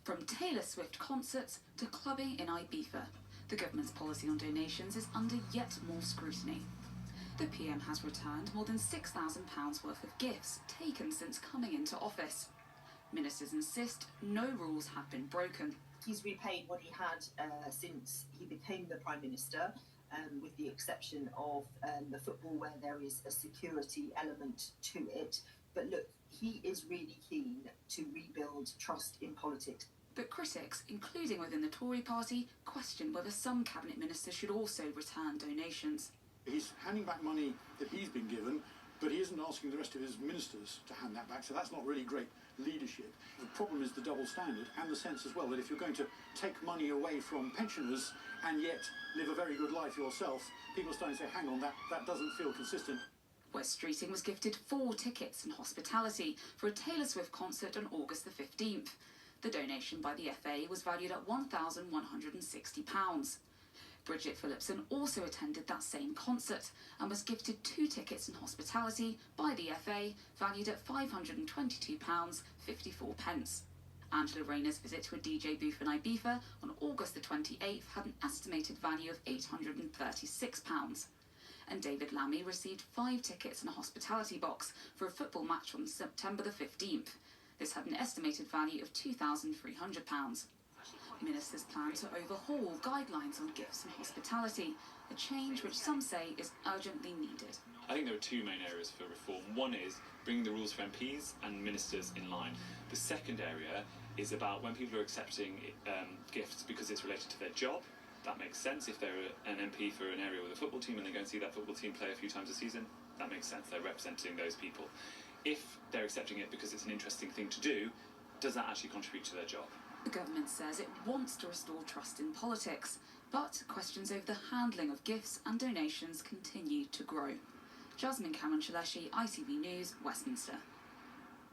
From Taylor Swift concerts to clubbing in Ibiza, the government's policy on donations is under yet more scrutiny. The PM has returned more than £6,000 worth of gifts taken since coming into office. Ministers insist no rules have been broken. He's repaid what he had since he became the Prime Minister, with the exception of the football, where there is a security element to it. But look, he is really keen to rebuild trust in politics. But critics, including within the Tory party, question whether some cabinet ministers should also return donations. He's handing back money that he's been given, but he isn't asking the rest of his ministers to hand that back, so that's not really great leadership. The problem is the double standard, and the sense as well that if you're going to take money away from pensioners and yet live a very good life yourself, people are starting to say, hang on, that doesn't feel consistent. West Streeting was gifted 4 tickets and hospitality for a Taylor Swift concert on August the 15th. The donation by the FA was valued at £1,160. Bridget Phillipson also attended that same concert and was gifted 2 tickets and hospitality by the FA, valued at £522.54. Angela Rayner's visit to a DJ booth in Ibiza on August the 28th had an estimated value of £836. And David Lammy received 5 tickets and a hospitality box for a football match on September the 15th. This had an estimated value of £2,300. Ministers plan to overhaul guidelines on gifts and hospitality, a change which some say is urgently needed. I think there are 2 main areas for reform. One is bringing the rules for MPs and ministers in line. The second area is about when people are accepting gifts because it's related to their job. That makes sense. If they're an MP for an area with a football team and they go and see that football team play a few times a season, that makes sense. They're representing those people. If they're accepting it because it's an interesting thing to do, does that actually contribute to their job? The government says it wants to restore trust in politics, but questions over the handling of gifts and donations continue to grow. Jasmine Cameron-Chaleshi, ITV News, Westminster.